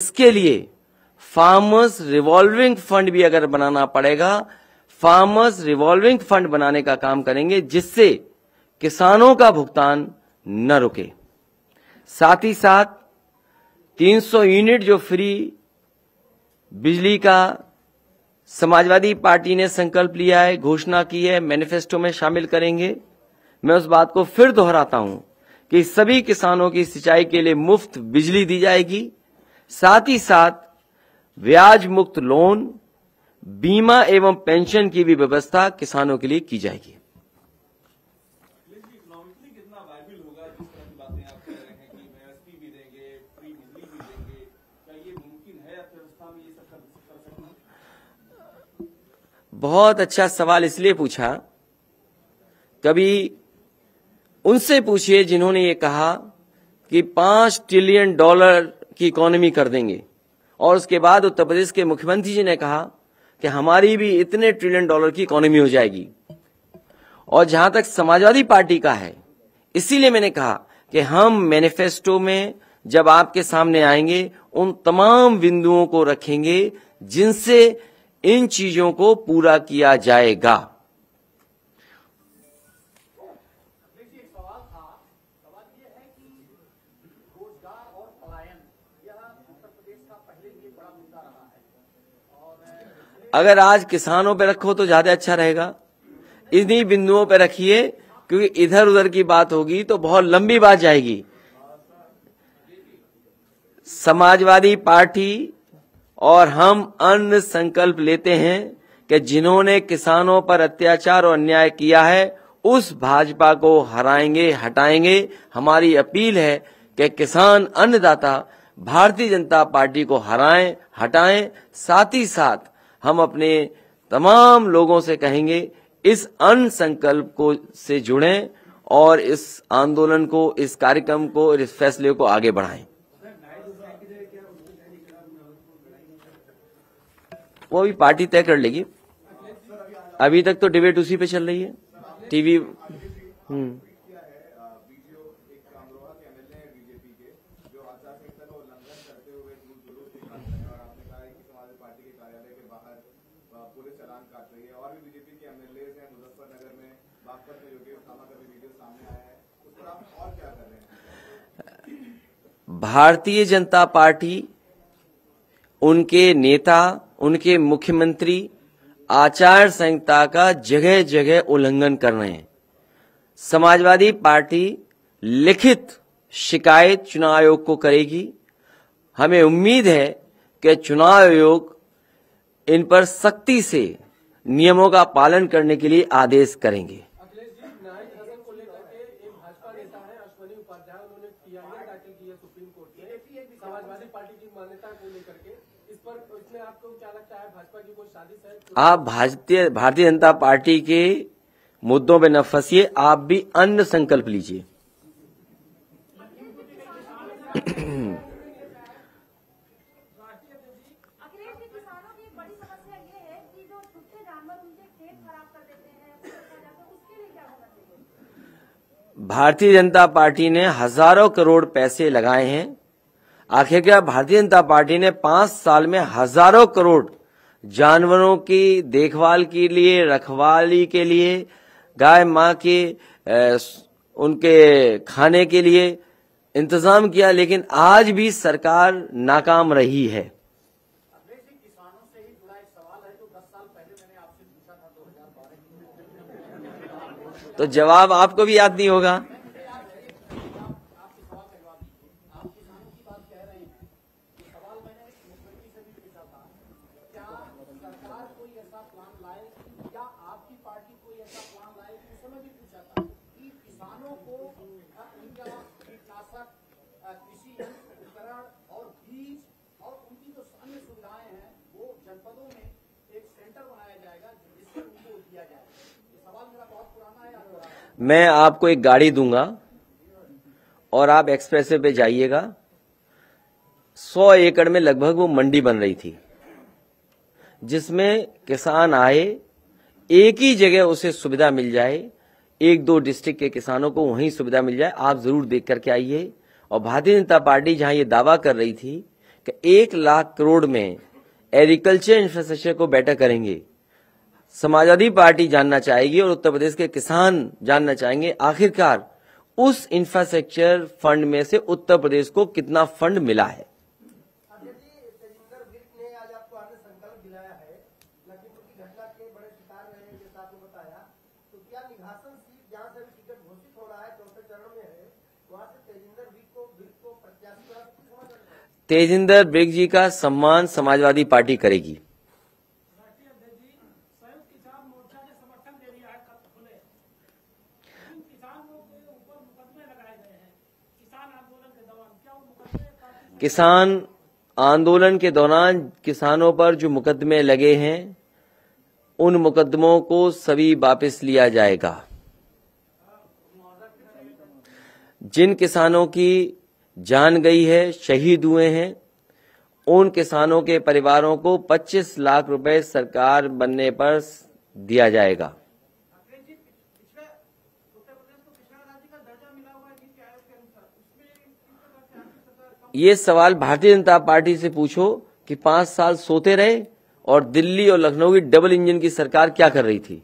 इसके लिए farmers revolving fund भी अगर बनाना पड़ेगा, फार्मर्स रिवॉल्विंग फंड बनाने का काम करेंगे, जिससे किसानों का भुगतान न रुके। साथ ही साथ 300 यूनिट जो फ्री बिजली का समाजवादी पार्टी ने संकल्प लिया है, घोषणा की है, मैनिफेस्टो में शामिल करेंगे। मैं उस बात को फिर दोहराता हूं कि सभी किसानों की सिंचाई के लिए मुफ्त बिजली दी जाएगी। साथ ही साथ ब्याज मुक्त लोन, बीमा एवं पेंशन की भी व्यवस्था किसानों के लिए की जाएगी। इकोनॉमिकली कितना वायबल होगा, जिस तरह की बातें आप कह रहे हैं कि एमएसपी भी देंगे, फ्री बिजली भी देंगे, क्या ये मुमकिन है अर्थव्यवस्था में ये सब कर सकना? बहुत अच्छा सवाल इसलिए पूछा, कभी उनसे पूछिए जिन्होंने ये कहा कि $5 ट्रिलियन की इकोनॉमी कर देंगे, और उसके बाद उत्तर प्रदेश के मुख्यमंत्री जी ने कहा कि हमारी भी इतने $1 ट्रिलियन की इकोनॉमी हो जाएगी। और जहां तक समाजवादी पार्टी का है, इसीलिए मैंने कहा कि हम मैनिफेस्टो में जब आपके सामने आएंगे उन तमाम बिंदुओं को रखेंगे जिनसे इन चीजों को पूरा किया जाएगा। अगर आज किसानों पे रखो तो ज्यादा अच्छा रहेगा, इन्हीं बिंदुओं पे रखिए, क्योंकि इधर उधर की बात होगी तो बहुत लंबी बात जाएगी। समाजवादी पार्टी और हम अन्य संकल्प लेते हैं कि जिन्होंने किसानों पर अत्याचार और अन्याय किया है उस भाजपा को हराएंगे, हटाएंगे। हमारी अपील है कि किसान अन्नदाता भारतीय जनता पार्टी को हराएं, हटाएं। साथ ही साथ हम अपने तमाम लोगों से कहेंगे इस अन्न संकल्प को से जुड़ें और इस आंदोलन को, इस कार्यक्रम को, इस फैसले को आगे बढ़ाएं। वो भी पार्टी तय कर लेगी। अभी तक तो डिबेट उसी पे चल रही है, टीवी। भारतीय जनता पार्टी, उनके नेता, उनके मुख्यमंत्री आचार संहिता का जगह जगह उल्लंघन कर रहे हैं। समाजवादी पार्टी लिखित शिकायत चुनाव आयोग को करेगी। हमें उम्मीद है कि चुनाव आयोग इन पर सख्ती से नियमों का पालन करने के लिए आदेश करेंगे। अखिलेश जी, न्यायिक हलफ को लेकर के एक भाजपा नेता है अश्वनी उपाध्याय, उन्होंने पीआईएल दाखिल की है सुप्रीम कोर्ट में समाजवादी पार्टी की मान्यता को लेकर के। इस पर इसमें आपको क्या लगता है, भाजपा की कोई साजिश है? आप भारतीय जनता पार्टी के मुद्दों पे न फंसिए, आप भी अन्य संकल्प लीजिए। भारतीय जनता पार्टी ने हजारों करोड़ पैसे लगाए हैं। आखिर क्या भारतीय जनता पार्टी ने 5 साल में हजारों करोड़ जानवरों की देखभाल के लिए, रखवाली के लिए, गाय मां के उनके खाने के लिए इंतजाम किया, लेकिन आज भी सरकार नाकाम रही है। किसानों से ही जुड़ा एक सवाल है जो 10 साल पहले मैंने आपसे पूछा था 2012 तो जवाब आपको भी याद नहीं होगा। मैं आपको एक गाड़ी दूंगा और आप एक्सप्रेसवे पे जाइएगा। 100 एकड़ में लगभग वो मंडी बन रही थी, जिसमें किसान आए, एक ही जगह उसे सुविधा मिल जाए, 1-2 डिस्ट्रिक्ट के किसानों को वहीं सुविधा मिल जाए। आप जरूर देख करके आइए। और भारतीय जनता पार्टी जहां ये दावा कर रही थी कि 1 लाख करोड़ में एग्रीकल्चर इंफ्रास्ट्रक्चर को बेटर करेंगे। समाजवादी पार्टी जानना चाहेगी और उत्तर प्रदेश के किसान जानना चाहेंगे आखिरकार उस इंफ्रास्ट्रक्चर फंड में से उत्तर प्रदेश को कितना फंड मिला है। तेजिंदर बिग जी का सम्मान समाजवादी पार्टी करेगी। किसान आंदोलन के दौरान किसानों पर जो मुकदमे लगे हैं उन मुकदमों को सभी वापस लिया जाएगा। जिन किसानों की जान गई है, शहीद हुए हैं, उन किसानों के परिवारों को 25 लाख रुपए सरकार बनने पर दिया जाएगा। ये सवाल भारतीय जनता पार्टी से पूछो कि 5 साल सोते रहे और दिल्ली और लखनऊ की डबल इंजन की सरकार क्या कर रही थी।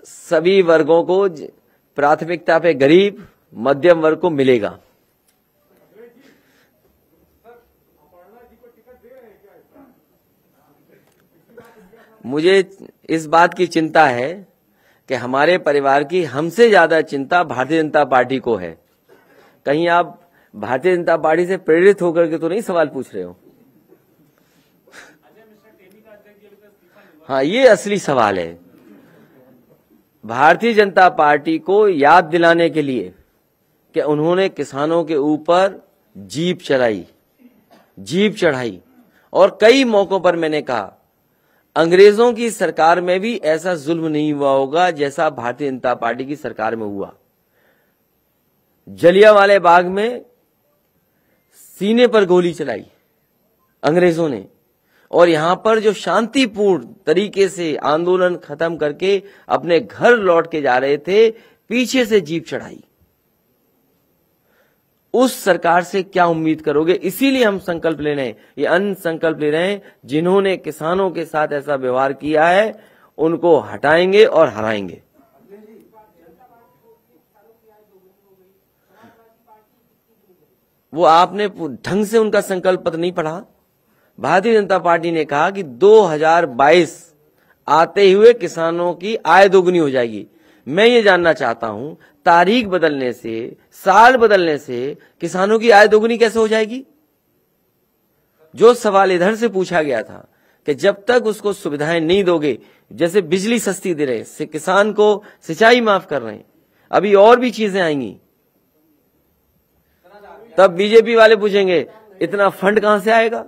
सभी वर्गों को प्राथमिकता पे गरीब मध्यम वर्ग को मिलेगा। मुझे इस बात की चिंता है कि हमारे परिवार की हमसे ज्यादा चिंता भारतीय जनता पार्टी को है। कहीं आप भारतीय जनता पार्टी से प्रेरित होकर के तो नहीं सवाल पूछ रहे हो? हाँ, ये असली सवाल है। भारतीय जनता पार्टी को याद दिलाने के लिए कि उन्होंने किसानों के ऊपर जीप चढ़ाई और कई मौकों पर मैंने कहा अंग्रेजों की सरकार में भी ऐसा जुल्म नहीं हुआ होगा जैसा भारतीय जनता पार्टी की सरकार में हुआ। जलियांवाले बाग में सीने पर गोली चलाई अंग्रेजों ने और यहां पर जो शांतिपूर्ण तरीके से आंदोलन खत्म करके अपने घर लौट के जा रहे थे, पीछे से जीप चढ़ाई। उस सरकार से क्या उम्मीद करोगे? इसीलिए हम संकल्प ले रहे हैं, ये अन्य संकल्प ले रहे हैं। जिन्होंने किसानों के साथ ऐसा व्यवहार किया है उनको हटाएंगे और हराएंगे। वो आपने ढंग से उनका संकल्प पत्र नहीं पढ़ा। भारतीय जनता पार्टी ने कहा कि 2022 आते हुए किसानों की आय दोगुनी हो जाएगी। मैं ये जानना चाहता हूं तारीख बदलने से, साल बदलने से किसानों की आय दोगुनी कैसे हो जाएगी? जो सवाल इधर से पूछा गया था कि जब तक उसको सुविधाएं नहीं दोगे, जैसे बिजली सस्ती दे रहे हैं, किसान को सिंचाई माफ कर रहे हैं, अभी और भी चीजें आएंगी, तब बीजेपी वाले पूछेंगे इतना फंड कहां से आएगा?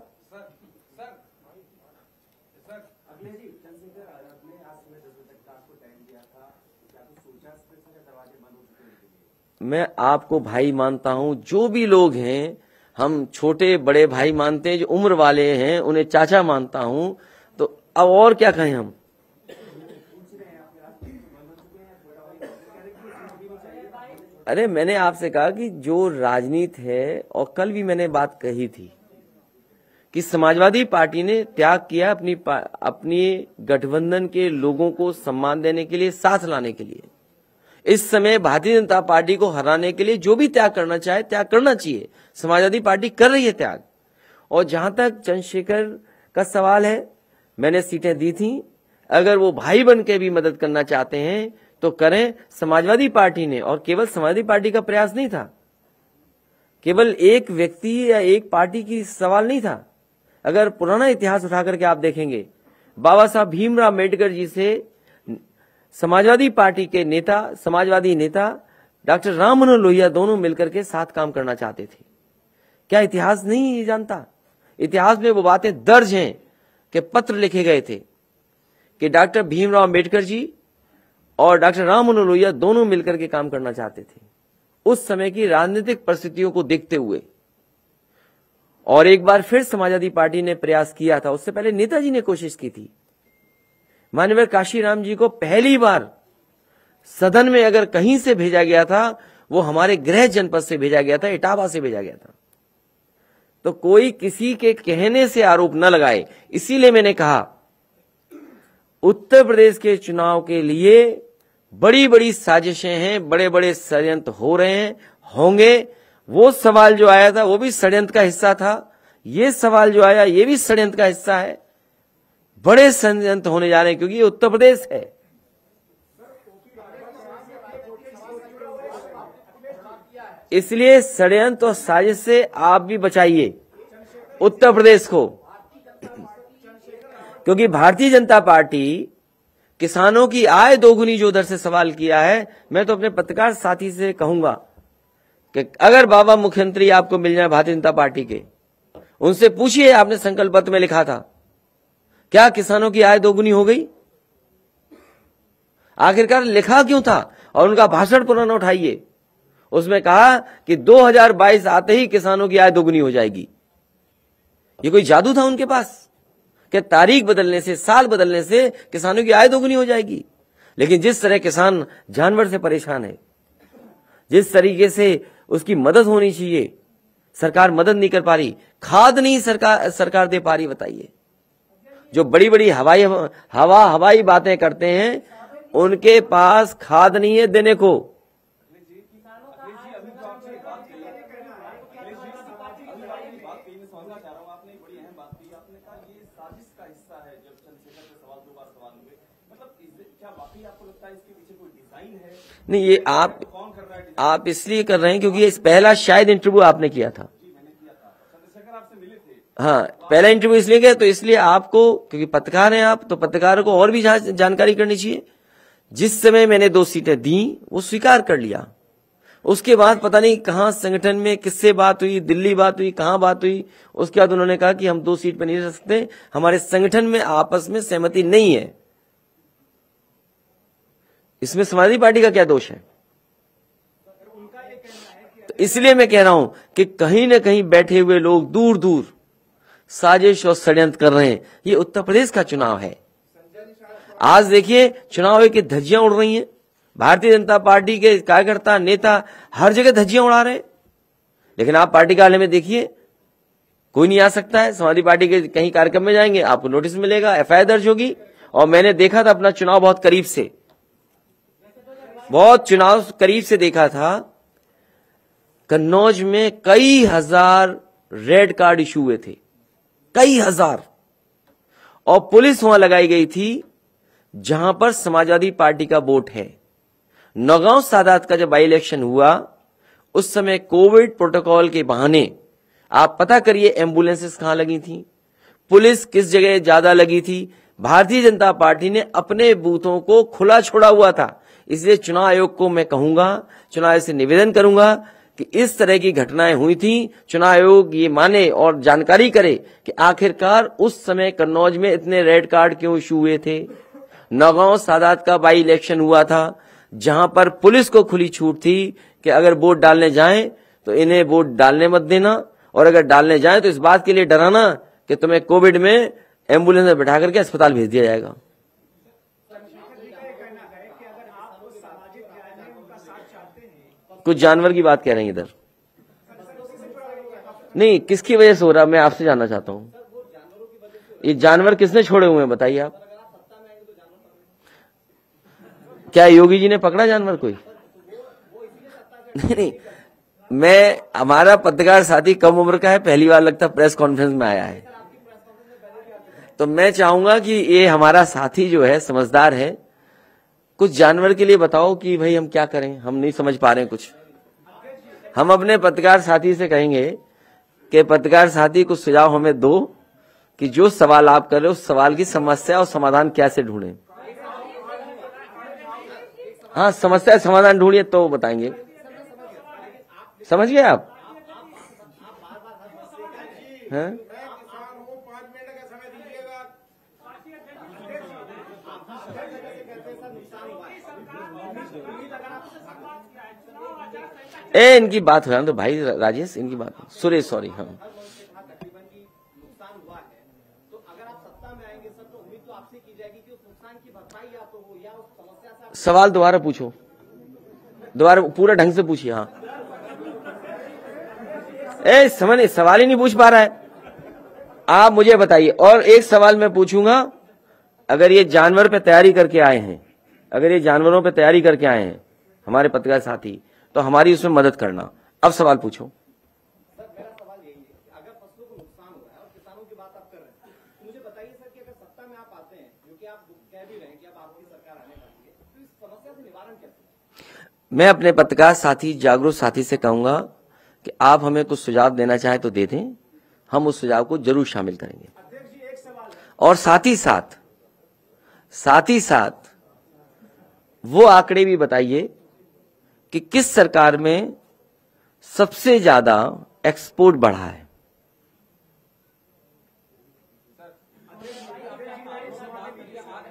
मैं आपको भाई मानता हूं। जो भी लोग हैं, हम छोटे बड़े भाई मानते हैं, जो उम्र वाले हैं उन्हें चाचा मानता हूं। तो अब और क्या कहें हम? अरे मैंने आपसे कहा कि जो राजनीति है, और कल भी मैंने बात कही थी कि समाजवादी पार्टी ने त्याग किया अपनी गठबंधन के लोगों को सम्मान देने के लिए, साथ लाने के लिए। इस समय भारतीय जनता पार्टी को हराने के लिए जो भी त्याग करना चाहे त्याग करना चाहिए। समाजवादी पार्टी कर रही है त्याग। और जहां तक चंद्रशेखर का सवाल है, मैंने सीटें दी थी, अगर वो भाई बन के भी मदद करना चाहते हैं तो करें। समाजवादी पार्टी ने, और केवल समाजवादी पार्टी का प्रयास नहीं था, केवल एक व्यक्ति या एक पार्टी की सवाल नहीं था। अगर पुराना इतिहास उठा करके आप देखेंगे, बाबा साहब भीमराव अम्बेडकर जी से समाजवादी पार्टी के नेता, समाजवादी नेता डॉक्टर राम मनोहर लोहिया दोनों मिलकर के साथ काम करना चाहते थे। क्या इतिहास नहीं जानता? इतिहास में वो बातें दर्ज हैं कि पत्र लिखे गए थे कि डॉक्टर भीमराव अम्बेडकर जी और डॉक्टर राम मनोहर लोहिया दोनों मिलकर के काम करना चाहते थे उस समय की राजनीतिक परिस्थितियों को देखते हुए। और एक बार फिर समाजवादी पार्टी ने प्रयास किया था, उससे पहले नेताजी ने कोशिश की थी। माननीय काशीराम जी को पहली बार सदन में अगर कहीं से भेजा गया था, वो हमारे गृह जनपद से भेजा गया था, इटावा से भेजा गया था। तो कोई किसी के कहने से आरोप न लगाए। इसीलिए मैंने कहा उत्तर प्रदेश के चुनाव के लिए बड़ी बड़ी साजिशें हैं, बड़े बड़े षड्यंत्र हो रहे हैं, होंगे। वो सवाल जो आया था वो भी षड्यंत्र का हिस्सा था, ये सवाल जो आया ये भी षड्यंत्र का हिस्सा है। बड़े षड्यंत्र होने जा रहे हैं क्योंकि ये उत्तर प्रदेश है। इसलिए षड्यंत्र और साजिश से आप भी बचाइए उत्तर प्रदेश को, क्योंकि भारतीय जनता पार्टी किसानों की आय दोगुनी जो उधर से सवाल किया है, मैं तो अपने पत्रकार साथी से कहूंगा कि अगर बाबा मुख्यमंत्री आपको मिल जाए भारतीय जनता पार्टी के, उनसे पूछिए आपने संकल्प पत्र में लिखा था क्या किसानों की आय दोगुनी हो गई? आखिरकार लिखा क्यों था? और उनका भाषण पुराना उठाइए, उसमें कहा कि 2022 आते ही किसानों की आय दोगुनी हो जाएगी। ये कोई जादू था उनके पास कि तारीख बदलने से, साल बदलने से किसानों की आय दोगुनी हो जाएगी? लेकिन जिस तरह किसान जानवर से परेशान है, जिस तरीके से उसकी मदद होनी चाहिए, सरकार मदद नहीं कर पा रही, खाद नहीं सरकार दे पा रही। बताइए, जो बड़ी बड़ी हवाई बातें करते हैं उनके पास खाद नहीं है देने को। नहीं, ये आप इसलिए कर रहे हैं क्योंकि इस पहला शायद इंटरव्यू आपने किया था। हाँ, पहला इंटरव्यू इसलिए किया, तो इसलिए आपको, क्योंकि पत्रकार हैं आप, तो पत्रकारों को और भी जानकारी करनी चाहिए। जिस समय मैंने 2 सीटें दी वो स्वीकार कर लिया, उसके बाद पता नहीं कहां संगठन में किससे बात हुई, दिल्ली बात हुई, कहां बात हुई, उसके बाद उन्होंने कहा कि हम 2 सीट पर नहीं रह सकते, हमारे संगठन में आपस में सहमति नहीं है। इसमें समाजवादी पार्टी का क्या दोष है? तो इसलिए मैं कह रहा हूं कि कहीं न कहीं बैठे हुए लोग दूर दूर साजिश और षड्यंत्र कर रहे हैं। ये उत्तर प्रदेश का चुनाव है। आज देखिए चुनाव की धज्जियां उड़ रही हैं, भारतीय जनता पार्टी के कार्यकर्ता नेता हर जगह धज्जियां उड़ा रहे हैं। लेकिन आप पार्टी कार्यालय में देखिए, कोई नहीं आ सकता है। समाजवादी पार्टी के कहीं कार्यक्रम में जाएंगे, आपको नोटिस मिलेगा, एफआईआर दर्ज होगी। और मैंने देखा था अपना चुनाव बहुत करीब से, बहुत चुनाव करीब से देखा था। कन्नौज में कई हजार रेड कार्ड इशू हुए थे, कई हजार, और पुलिस वहां लगाई गई थी जहां पर समाजवादी पार्टी का वोट है। नौगांव सादात का जब बाई इलेक्शन हुआ, उस समय कोविड प्रोटोकॉल के बहाने आप पता करिए एम्बुलेंसेस कहां लगी थी, पुलिस किस जगह ज्यादा लगी थी। भारतीय जनता पार्टी ने अपने बूथों को खुला छोड़ा हुआ था। इसलिए चुनाव आयोग को मैं कहूंगा, चुनाव आयोग से निवेदन करूंगा कि इस तरह की घटनाएं हुई थी, चुनाव आयोग ये माने और जानकारी करे कि आखिरकार उस समय कन्नौज में इतने रेड कार्ड क्यों इशू हुए थे। नौगांव सादात का बाई इलेक्शन हुआ था जहां पर पुलिस को खुली छूट थी कि अगर वोट डालने जाएं तो इन्हें वोट डालने मत देना, और अगर डालने जाएं तो इस बात के लिए डराना कि तुम्हें कोविड में एम्बुलेंस में बैठा करके अस्पताल भेज दिया जाएगा। कुछ जानवर की बात कह रहे हैं इधर, नहीं किसकी वजह से हो रहा, मैं आपसे जानना चाहता हूं। ये जानवर किसने छोड़े हुए हैं बताइए आप? क्या योगी जी ने पकड़ा जानवर कोई? नहीं, मैं, हमारा पत्रकार साथी कम उम्र का है, पहली बार लगता प्रेस कॉन्फ्रेंस में आया है, तो मैं चाहूंगा कि ये हमारा साथी जो है समझदार है, कुछ जानवर के लिए बताओ कि भाई हम क्या करें, हम नहीं समझ पा रहे हैं कुछ। हम अपने पत्रकार साथी से कहेंगे कि पत्रकार साथी कुछ सुझाव हमें दो कि जो सवाल आप कर रहे हो उस सवाल की समस्या और समाधान कैसे ढूंढें। हाँ, समस्या समाधान ढूंढिए तो बताएंगे। समझ गए आप? हैं? इनकी बात हो रहा है तो भाई राजेश, इनकी बात सुरेश, सॉरी। हाँ, नुकसान हुआ है, तो अगर आप सत्ता में आएंगे सर, तो उम्मीद तो आपसे की जाएगी कि उस नुकसान की सवाल दोबारा पूछो, दोबारा पूरा ढंग से पूछिए। हाँ, समझ सवाल ही नहीं पूछ पा रहा है। आप मुझे बताइए, और एक सवाल मैं पूछूंगा, अगर ये जानवर पे तैयारी करके आए हैं, अगर ये जानवरों पे तैयारी करके आए हैं हमारे पत्रकार साथी, तो हमारी उसमें मदद करना। अब सवाल पूछो। सर, मेरा सवाल यही है कि अगर फसलों को नुकसान हो रहा है और किसानों की बात आप कर रहे हैं, तो मुझे बताइए सर कि अगर सत्ता में आप आते हैं, जो कि आप कह भी रहे हैं कि अब आपकी सरकार आने वाली है, तो इस समस्या से निवारण कैसे? मैं अपने पत्रकार साथी, जागरूक साथी से कहूंगा कि आप हमें कुछ सुझाव देना चाहें तो दे दें, हम उस सुझाव को जरूर शामिल करेंगे। और साथ ही साथ वो आंकड़े भी बताइए कि किस सरकार में सबसे ज्यादा एक्सपोर्ट बढ़ा है।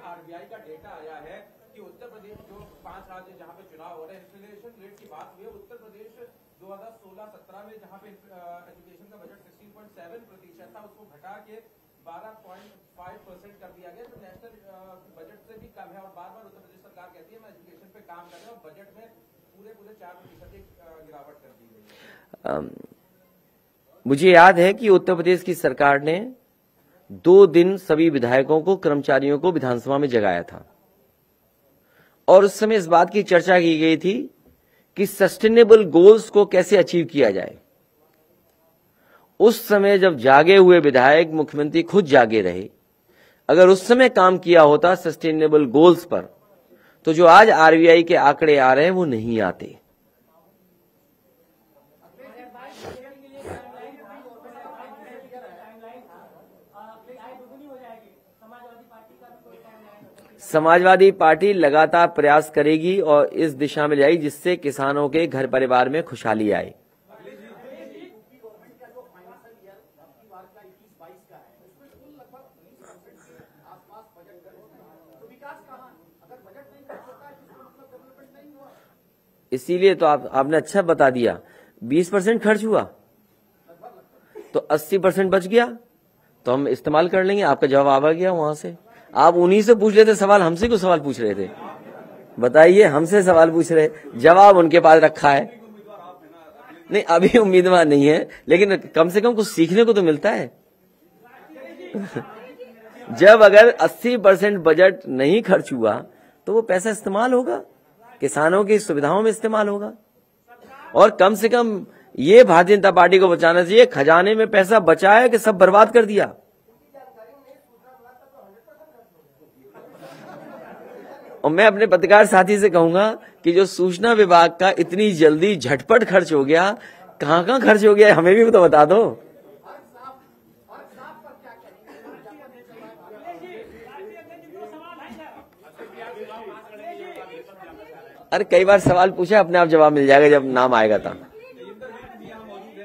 आरबीआई का डेटा आया है कि उत्तर प्रदेश जो 5 राज्य जहां पे चुनाव हो रहे हैं, इन्फ्लेशन रेट की बात हुई है, उत्तर प्रदेश 2016-17 में जहां पे एजुकेशन का बजट 16.7% था, उसको घटा के 12.5% कर दिया गया, जो नेशनल बजट से भी कम है। और बार बार उत्तर प्रदेश सरकार कहती है मैं एजुकेशन पे काम कर रहा हूं, और बजट में पूरे 4% की गिरावट कर दी गई है। मुझे याद है कि उत्तर प्रदेश की सरकार ने 2 दिन सभी विधायकों को, कर्मचारियों को विधानसभा में जगाया था, और उस समय इस बात की चर्चा की गई थी कि सस्टेनेबल गोल्स को कैसे अचीव किया जाए। उस समय जब जागे हुए विधायक, मुख्यमंत्री खुद जागे रहे, अगर उस समय काम किया होता सस्टेनेबल गोल्स पर, तो जो आज आरबीआई के आंकड़े आ रहे हैं वो नहीं आते। समाजवादी पार्टी लगातार प्रयास करेगी और इस दिशा में जाएगी जिससे किसानों के घर परिवार में खुशहाली आए। इसीलिए तो आपने अच्छा बता दिया, 20% खर्च हुआ तो 80% बच गया, तो हम इस्तेमाल कर लेंगे। आपका जवाब आ गया वहां से। आप उन्हीं से पूछ लेते सवाल, हमसे क्यों सवाल पूछ रहे थे? बताइए, हमसे सवाल पूछ रहे, जवाब उनके पास रखा है। नहीं, अभी उम्मीदवार नहीं है, लेकिन कम से कम कुछ सीखने को तो मिलता है। जब अगर 80% बजट नहीं खर्च हुआ तो वो पैसा इस्तेमाल होगा, किसानों की सुविधाओं में इस्तेमाल होगा। और कम से कम ये भारतीय जनता पार्टी को बचाना चाहिए, खजाने में पैसा बचा है कि सब बर्बाद कर दिया। और मैं अपने पत्रकार साथी से कहूंगा कि जो सूचना विभाग का इतनी जल्दी झटपट खर्च हो गया, कहां खर्च हो गया हमें भी तो बता दो। अरे कई बार सवाल पूछा, अपने आप जवाब मिल जाएगा जब नाम आएगा तब।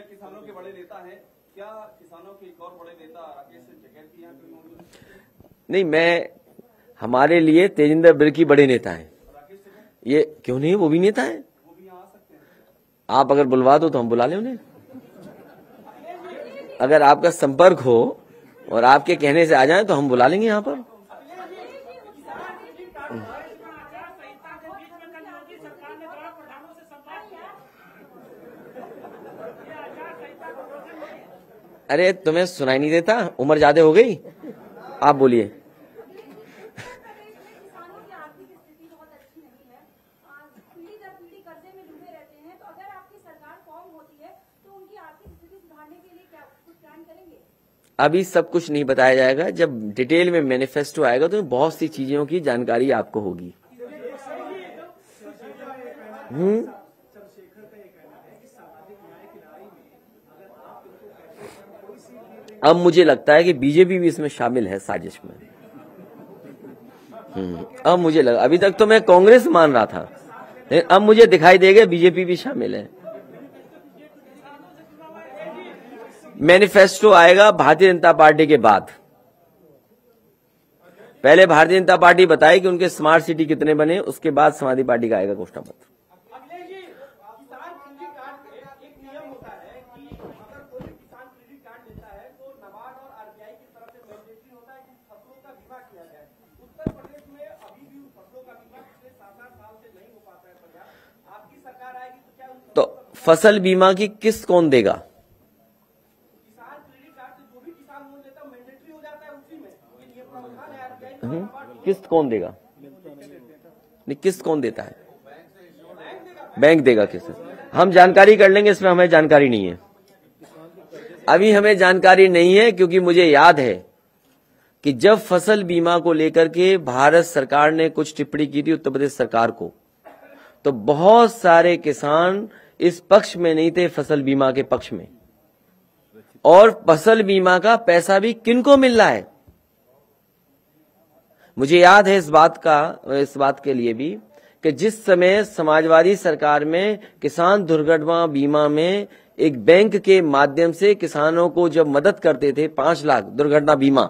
किसानों के बड़े नेता हैं, क्या किसानों के एक और बड़े नेता राकेश जगैती यहाँ पे मौजूद? नहीं, मैं, हमारे लिए तेजिंदर बिर्की बड़े नेता हैं। ये क्यों नहीं, वो भी नेता है, वो भी यहाँ आ सकते हैं। आप अगर बुलवा दो तो हम बुला लें उन्हें। अगर आपका संपर्क हो और आपके कहने से आ जाए तो हम बुला लेंगे यहाँ पर। अरे तुम्हें सुनाई नहीं देता, उम्र ज्यादा हो गई। आप बोलिए। अभी सब कुछ नहीं बताया जाएगा, जब डिटेल में मैनिफेस्टो आएगा तो बहुत सी चीजों की जानकारी आपको होगी। अब मुझे लगता है कि बीजेपी भी इसमें शामिल है साजिश में। अब मुझे लगा, अभी तक तो मैं कांग्रेस मान रहा था, लेकिन अब मुझे दिखाई देगा बीजेपी भी शामिल है। मैनिफेस्टो आएगा भारतीय जनता पार्टी के बाद। पहले भारतीय जनता पार्टी बताए कि उनके स्मार्ट सिटी कितने बने, उसके बाद समाजवादी पार्टी का आएगा घोषणा पत्र। फसल बीमा की किस्त कौन देगा? किसान क्रेडिट कार्ड से जो भी किसान लोन लेता है मैंडेटरी हो जाता है उसी में, ये प्रावधान है। किस्त कौन देगा? नहीं, किस्त कौन देता है? बैंक देगा किस्त। हम जानकारी कर लेंगे, इसमें हमें जानकारी नहीं है, अभी हमें जानकारी नहीं है, क्योंकि मुझे याद है कि जब फसल बीमा को लेकर के भारत सरकार ने कुछ टिप्पणी की थी उत्तर प्रदेश सरकार को, तो बहुत सारे किसान इस पक्ष में नहीं थे, फसल बीमा के पक्ष में। और फसल बीमा का पैसा भी किनको मिल रहा है? मुझे याद है इस बात के लिए भी कि जिस समय समाजवादी सरकार में किसान दुर्घटना बीमा में एक बैंक के माध्यम से किसानों को जब मदद करते थे 5 लाख दुर्घटना बीमा,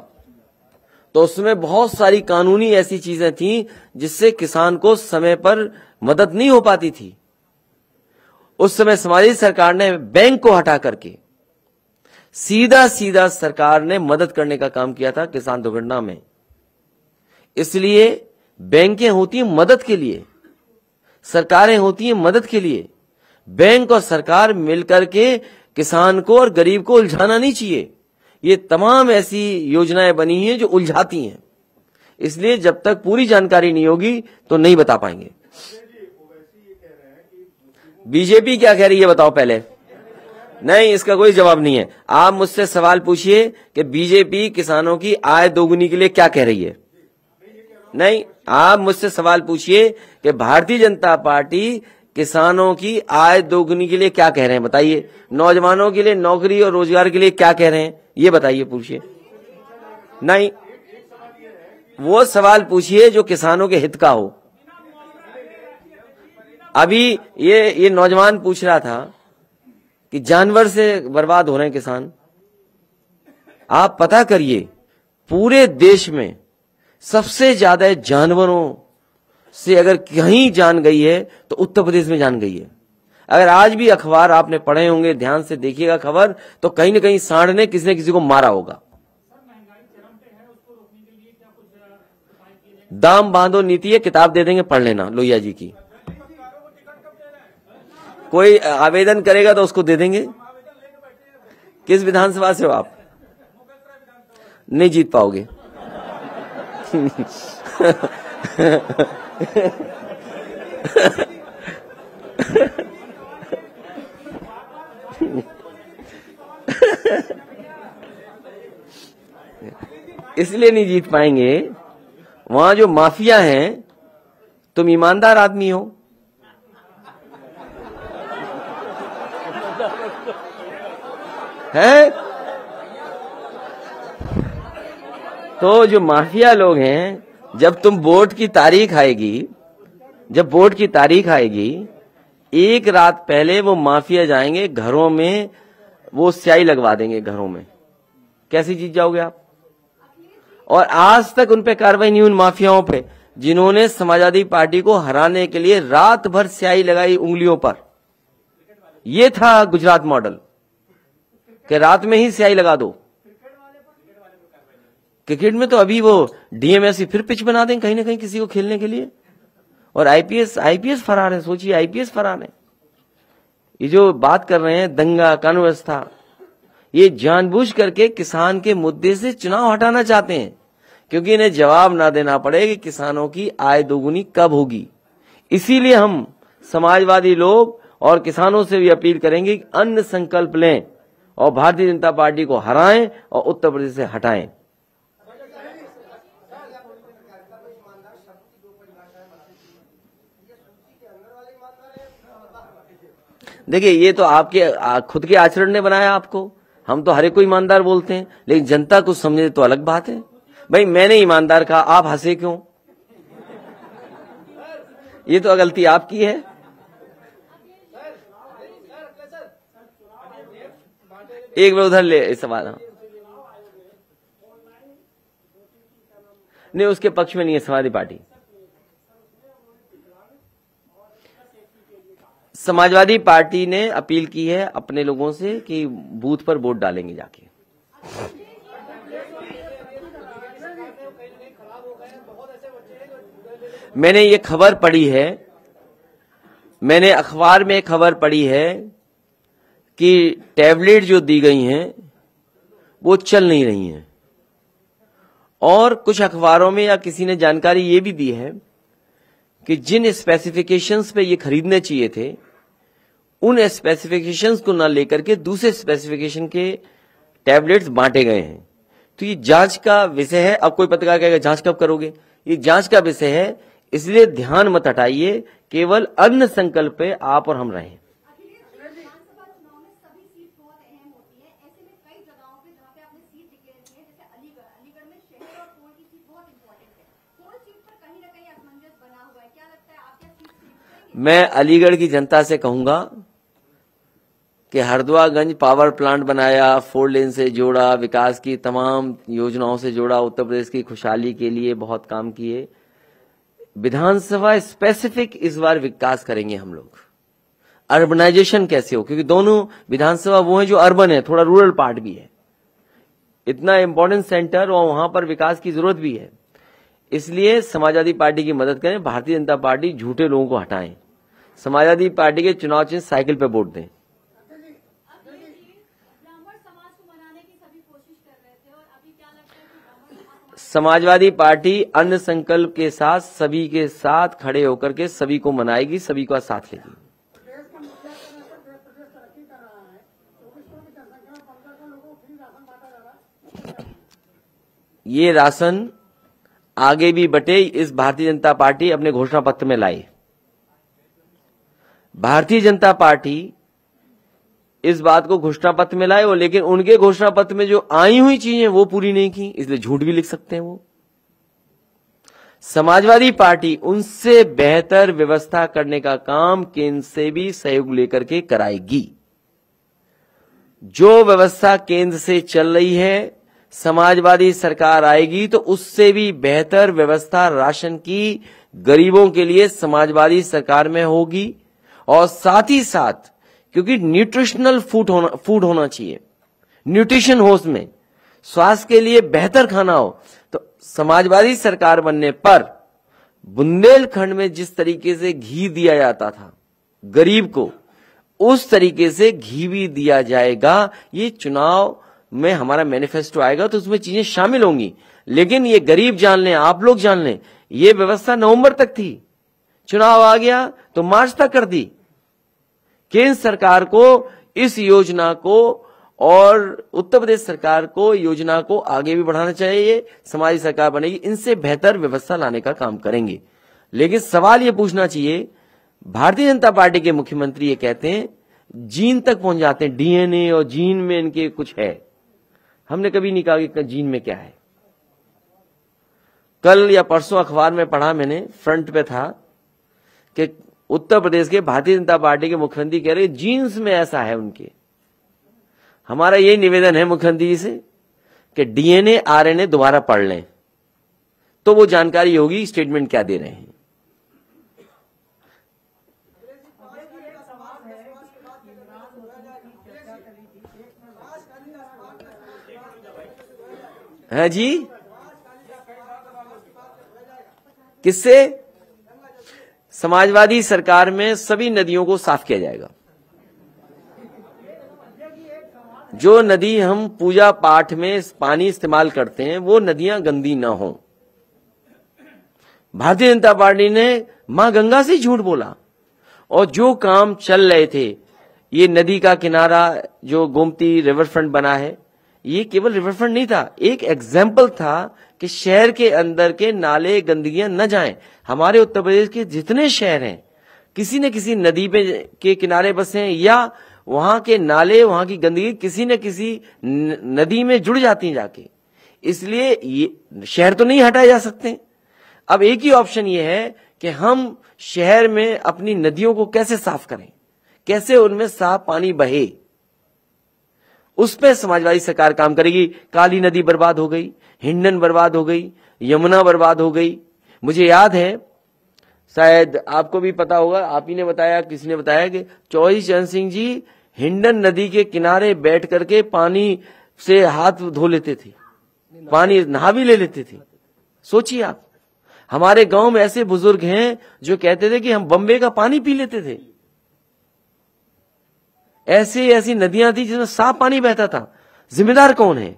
तो उसमें बहुत सारी कानूनी ऐसी चीजें थी जिससे किसान को समय पर मदद नहीं हो पाती थी। उस समय समाजवादी सरकार ने बैंक को हटा करके सीधा सरकार ने मदद करने का काम किया था किसान दुर्घटना में। इसलिए बैंकें होती हैं मदद के लिए, सरकारें होती हैं मदद के लिए। बैंक और सरकार मिलकर के किसान को और गरीब को उलझाना नहीं चाहिए। ये तमाम ऐसी योजनाएं बनी हैं जो उलझाती हैं, इसलिए जब तक पूरी जानकारी नहीं होगी तो नहीं बता पाएंगे। बीजेपी क्या कह रही है बताओ पहले? नहीं, इसका कोई जवाब नहीं है। आप मुझसे सवाल पूछिए कि बीजेपी किसानों की आय दोगुनी के लिए क्या कह रही है। नहीं, आप मुझसे सवाल पूछिए कि भारतीय जनता पार्टी किसानों की आय दोगुनी के लिए क्या कह रहे हैं, बताइए। नौजवानों के लिए नौकरी और रोजगार के लिए क्या कह रहे हैं, ये बताइए, पूछिए। नहीं, वो सवाल पूछिए जो किसानों के हित का हो। अभी ये नौजवान पूछ रहा था कि जानवर से बर्बाद हो रहे हैं किसान। आप पता करिए, पूरे देश में सबसे ज्यादा जानवरों से अगर कहीं जान गई है तो उत्तर प्रदेश में जान गई है। अगर आज भी अखबार आपने पढ़े होंगे, ध्यान से देखिएगा खबर, तो कहीं न कहीं सांड ने किसी न किसी को मारा होगा। दाम बांधो नीति है, किताब दे देंगे, पढ़ लेना, लोहिया जी की। कोई आवेदन करेगा तो उसको दे देंगे। किस विधानसभा से हो आप? नहीं जीत पाओगे। इसलिए नहीं जीत पाएंगे, वहां जो माफिया हैं, तुम ईमानदार आदमी हो, है? तो जो माफिया लोग हैं, जब तुम वोट की तारीख आएगी, एक रात पहले वो माफिया जाएंगे घरों में, वो स्याही लगवा देंगे घरों में। कैसे जीत जाओगे आप? और आज तक उन पे कार्रवाई नहीं, उन माफियाओं पे जिन्होंने समाजवादी पार्टी को हराने के लिए रात भर स्याही लगाई उंगलियों पर। ये था गुजरात मॉडल कि रात में ही स्याही लगा दो। क्रिकेट में तो अभी वो डीएमएससी फिर पिच बना दें कहीं ना कहीं किसी को खेलने के लिए, और आईपीएस फरार है। सोचिए, आईपीएस फरार है। ये जो बात कर रहे हैं दंगा कानून व्यवस्था, ये जानबूझ करके किसान के मुद्दे से चुनाव हटाना चाहते हैं, क्योंकि इन्हें जवाब ना देना पड़े कि किसानों की आय दोगुनी कब होगी। इसीलिए हम समाजवादी लोग और किसानों से भी अपील करेंगे कि अन्न संकल्प लें और भारतीय जनता पार्टी को हराएं और उत्तर प्रदेश से हटाएं। देखिए, ये तो आपके खुद के आचरण ने बनाया आपको। हम तो हर एक को ईमानदार बोलते हैं, लेकिन जनता कुछ समझे तो अलग बात है। भाई मैंने ईमानदार कहा, आप हंसे क्यों? ये तो गलती आपकी है। एक बार उधर ले सवाल। नहीं, उसके पक्ष में नहीं है समाजवादी पार्टी। समाजवादी पार्टी ने अपील की है अपने लोगों से कि बूथ पर वोट डालेंगे जाके। मैंने ये खबर पढ़ी है, मैंने अखबार में खबर पढ़ी है कि टैबलेट जो दी गई हैं वो चल नहीं रही हैं, और कुछ अखबारों में या किसी ने जानकारी ये भी दी है कि जिन स्पेसिफिकेशंस पे ये खरीदने चाहिए थे उन स्पेसिफिकेशंस को ना लेकर के दूसरे स्पेसिफिकेशन के टैबलेट्स बांटे गए हैं। तो ये जांच का विषय है। अब कोई पत्रकार कहेगा जांच कब करोगे? ये जांच का विषय है, इसलिए ध्यान मत हटाइए, केवल अन्न संकल्प पे आप और हम रहें। विधानसभा चुनाव में सभी सीट बहुत अहम होती है। ऐसे में कई जगहों पे जहाँ पे आपने सीट डिक्लेयर की है, जैसे अलीगढ़ में शहर और कोल की सीट बहुत इंपॉर्टेंट है। कोल सीट पर कहीं ना कहीं असमंजस बना हुआ है, क्या लगता है आप क्या सीट करेंगे? मैं अलीगढ़ की जनता से कहूंगा कि हरदुआगंज पावर प्लांट बनाया, 4 लेन से जोड़ा, विकास की तमाम योजनाओं से जोड़ा, उत्तर प्रदेश की खुशहाली के लिए बहुत काम किए। विधानसभा स्पेसिफिक इस बार विकास करेंगे हम लोग। अर्बनाइजेशन कैसे हो, क्योंकि दोनों विधानसभा वो है जो अर्बन है, थोड़ा रूरल पार्ट भी है, इतना इंपॉर्टेंट सेंटर और वहां पर विकास की जरूरत भी है। इसलिए समाजवादी पार्टी की मदद करें, भारतीय जनता पार्टी झूठे लोगों को हटाएं, समाजवादी पार्टी के चुनाव चिन्ह साइकिल पे वोट दें। ब्राह्मण समाज को मनाने की सभी कोशिश कर रहे थे, और अभी क्या लगता है कि ब्राह्मण समाज समाजवादी पार्टी अन्न संकल्प के साथ सभी के साथ खड़े होकर के सभी को मनाएगी, सभी का साथ लेगी। देश का मुखिया कहने पर प्रदेश तरक्की कर रहा है, 24 करोड़ की जनसंख्या में 15 करोड़ लोगों को फ्री राशन बांटा जा रहा है। ये राशन आगे भी बटे, इस भारतीय जनता पार्टी अपने घोषणा पत्र में लाई। भारतीय जनता पार्टी इस बात को घोषणा पत्र में लाए, लेकिन उनके घोषणा पत्र में जो आई हुई चीजें वो पूरी नहीं की, इसलिए झूठ भी लिख सकते हैं वो। समाजवादी पार्टी उनसे बेहतर व्यवस्था करने का काम केंद्र से भी सहयोग लेकर के कराएगी। जो व्यवस्था केंद्र से चल रही है, समाजवादी सरकार आएगी तो उससे भी बेहतर व्यवस्था राशन की गरीबों के लिए समाजवादी सरकार में होगी। और साथ ही साथ, क्योंकि न्यूट्रिशनल फूड होना चाहिए, न्यूट्रिशन हो उसमें, स्वास्थ्य के लिए बेहतर खाना हो, तो समाजवादी सरकार बनने पर बुंदेलखंड में जिस तरीके से घी दिया जाता था गरीब को, उस तरीके से घी भी दिया जाएगा। ये चुनाव में हमारा मैनिफेस्टो आएगा तो उसमें चीजें शामिल होंगी, लेकिन ये गरीब जान लें, आप लोग जान लें, ये व्यवस्था नवंबर तक थी, चुनाव आ गया तो मार्च तक कर दी। केंद्र सरकार को इस योजना को और उत्तर प्रदेश सरकार को योजना को आगे भी बढ़ाना चाहिए। समाजी सरकार बनेगी, इनसे बेहतर व्यवस्था लाने का काम करेंगे। लेकिन सवाल ये पूछना चाहिए, भारतीय जनता पार्टी के मुख्यमंत्री ये कहते हैं, जीन तक पहुंच जाते हैं, डीएनए और जीन में इनके कुछ है। हमने कभी नहीं कहा कि जीन में क्या है। कल या परसों अखबार में पढ़ा मैंने, फ्रंट पे था कि उत्तर प्रदेश के भारतीय जनता पार्टी के मुख्यमंत्री कह रहे जीन्स में ऐसा है उनके। हमारा यही निवेदन है मुख्यमंत्री जी से कि डीएनए आरएनए दोबारा पढ़ लें तो वो जानकारी होगी स्टेटमेंट क्या दे रहे हैं। है जी, किससे? समाजवादी सरकार में सभी नदियों को साफ किया जाएगा। जो नदी हम पूजा पाठ में पानी इस्तेमाल करते हैं वो नदियां गंदी ना हो। भारतीय जनता पार्टी ने मां गंगा से झूठ बोला, और जो काम चल रहे थे, ये नदी का किनारा जो गोमती रिवर फ्रंट बना है, ये केवल रिवर फ्रंट नहीं था, एक एग्जाम्पल था कि शहर के अंदर के नाले गंदगियां न जाएं। हमारे उत्तर प्रदेश के जितने शहर हैं किसी न किसी नदी पे के किनारे बसे हैं, या वहां के नाले, वहां की गंदगी किसी न किसी नदी में जुड़ जाती है जाके। इसलिए ये शहर तो नहीं हटाए जा सकते। अब एक ही ऑप्शन ये है कि हम शहर में अपनी नदियों को कैसे साफ करें, कैसे उनमें साफ पानी बहे, उस पर समाजवादी सरकार काम करेगी। काली नदी बर्बाद हो गई, हिंडन बर्बाद हो गई, यमुना बर्बाद हो गई। मुझे याद है, शायद आपको भी पता होगा, आप ही ने बताया, किसी ने बताया कि चौधरी चरण सिंह जी हिंडन नदी के किनारे बैठ करके पानी से हाथ धो लेते थे, पानी नहा भी ले लेते थे। सोचिए आप, हमारे गांव में ऐसे बुजुर्ग हैं जो कहते थे कि हम बम्बे का पानी पी लेते थे। ऐसी ऐसी नदियां थी जिसमें साफ पानी बहता था। जिम्मेदार कौन है?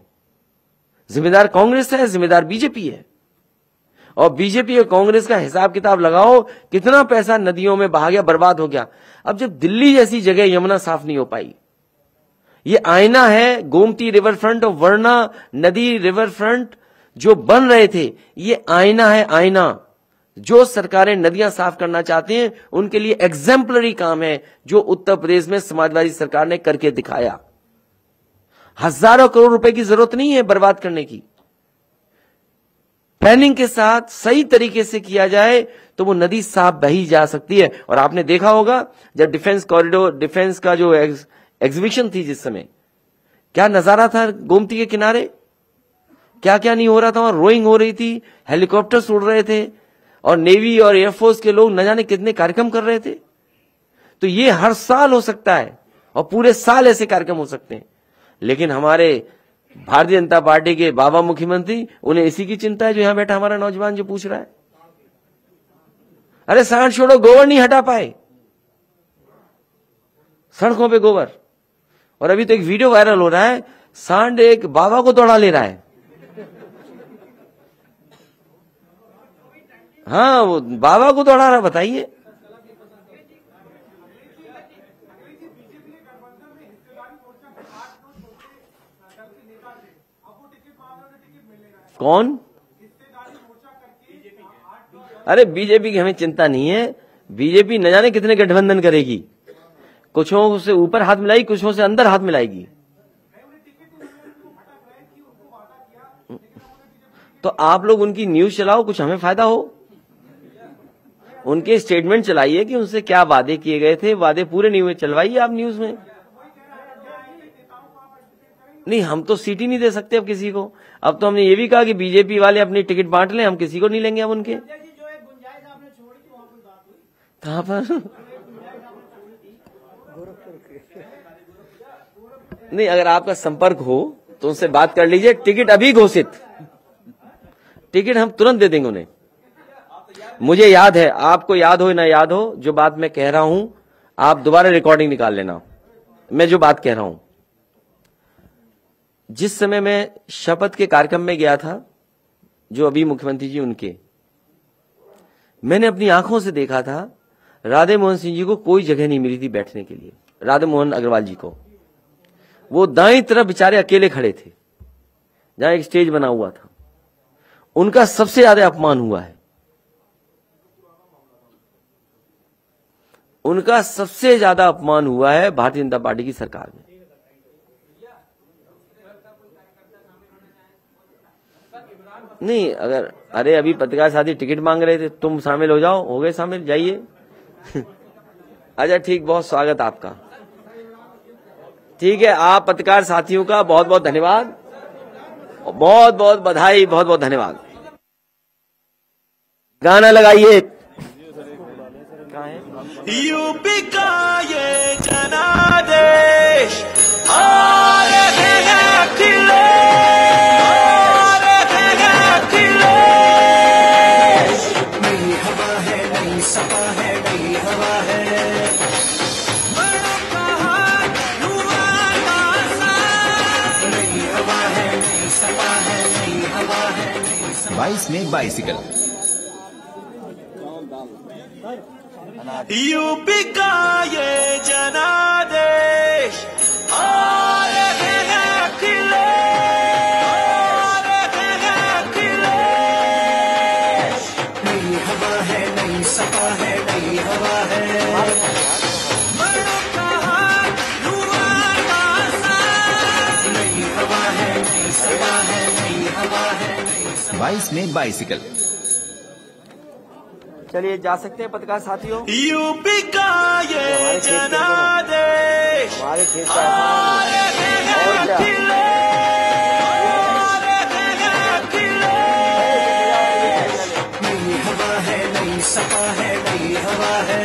जिम्मेदार कांग्रेस है, जिम्मेदार बीजेपी है। और बीजेपी और कांग्रेस का हिसाब किताब लगाओ, कितना पैसा नदियों में बहा गया, बर्बाद हो गया। अब जब दिल्ली जैसी जगह यमुना साफ नहीं हो पाई, ये आईना है गोमती रिवर फ्रंट और वर्णा नदी रिवर फ्रंट जो बन रहे थे, ये आईना है, आईना। जो सरकारें नदियां साफ करना चाहते हैं उनके लिए एग्जेम्पलरी काम है जो उत्तर प्रदेश में समाजवादी सरकार ने करके दिखाया। हजारों करोड़ रुपए की जरूरत नहीं है बर्बाद करने की। प्लानिंग के साथ सही तरीके से किया जाए तो वो नदी साफ बही जा सकती है। और आपने देखा होगा जब डिफेंस कॉरिडोर, डिफेंस का जो एग्जीबिशन थी जिस समय, क्या नजारा था गोमती के किनारे, क्या क्या नहीं हो रहा था। वहां रोइंग हो रही थी, हेलीकॉप्टर्स उड़ रहे थे और नेवी और एयरफोर्स के लोग न जाने कितने कार्यक्रम कर रहे थे। तो ये हर साल हो सकता है और पूरे साल ऐसे कार्यक्रम हो सकते हैं। लेकिन हमारे भारतीय जनता पार्टी के बाबा मुख्यमंत्री, उन्हें इसी की चिंता है जो यहां बैठा हमारा नौजवान जो पूछ रहा है। अरे सांड छोड़ो, गोबर नहीं हटा पाए, सड़कों पे गोबर। और अभी तो एक वीडियो वायरल हो रहा है, सांड एक बाबा को दौड़ा ले रहा है। हाँ, वो बाबा को दौड़ा रहा, बताइए। कौन? अरे बीजेपी की हमें चिंता नहीं है। बीजेपी न जाने कितने गठबंधन करेगी, कुछों से ऊपर हाथ मिलाएगी, कुछों से अंदर हाथ मिलाएगी। तो आप लोग उनकी न्यूज चलाओ, कुछ हमें फायदा हो। उनके स्टेटमेंट चलाइए कि उनसे क्या वादे किए गए थे, वादे पूरे नहीं हुए, चलवाइए आप न्यूज में। नहीं, हम तो सीट ही नहीं दे सकते अब किसी को। अब तो हमने ये भी कहा कि बीजेपी वाले अपनी टिकट बांट लें, हम किसी को नहीं लेंगे अब उनके। कहां पर? नहीं, अगर आपका संपर्क हो तो उनसे बात कर लीजिए। टिकट अभी घोषित, टिकट हम तुरंत दे देंगे उन्हें। मुझे याद है, आपको याद हो ना याद हो, जो बात मैं कह रहा हूं आप दोबारा रिकॉर्डिंग निकाल लेना। मैं जो बात कह रहा हूं, जिस समय मैं शपथ के कार्यक्रम में गया था जो अभी मुख्यमंत्री जी उनके, मैंने अपनी आंखों से देखा था राधे मोहन सिंह जी को कोई जगह नहीं मिली थी बैठने के लिए। राधे मोहन अग्रवाल जी को, वो दाईं तरफ बेचारे अकेले खड़े थे जहां एक स्टेज बना हुआ था। उनका सबसे ज्यादा अपमान हुआ है, उनका सबसे ज्यादा अपमान हुआ है भारतीय जनता पार्टी की सरकार में। नहीं, अगर अरे अभी पत्रकार साथी टिकट मांग रहे थे, तुम शामिल हो जाओ, हो गए शामिल, जाइए। अच्छा ठीक, बहुत स्वागत आपका। ठीक है, आप पत्रकार साथियों का बहुत बहुत धन्यवाद, बहुत बहुत बधाई, बहुत बहुत धन्यवाद। गाना लगाइए। यूपी का ये जनादेश आ रहे हैं अखिलेश, नई हवा है, नई सपा है, नई हवा है, नई हवा है, नई सपा है, नई हवा है, 22 में बाइसिकल। यूपी का ये जनादेश आ रहे हैं अखिलेश, नई हवा है, नई सपा है, नई हवा है, नई हवा है, नई सपा है, नई हवा है, 22 में बाइसिकल। चलिए जा सकते हैं पत्रकार साथियों। यूपी का ये जनादेश हमारे खेत आ रहे हैं अखिलेश, नई हवा है, नई सपा है, नई हवा है,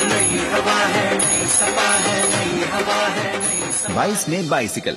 नई हवा है, नई सपा है, नई हवा है, 22 में बाइसिकल।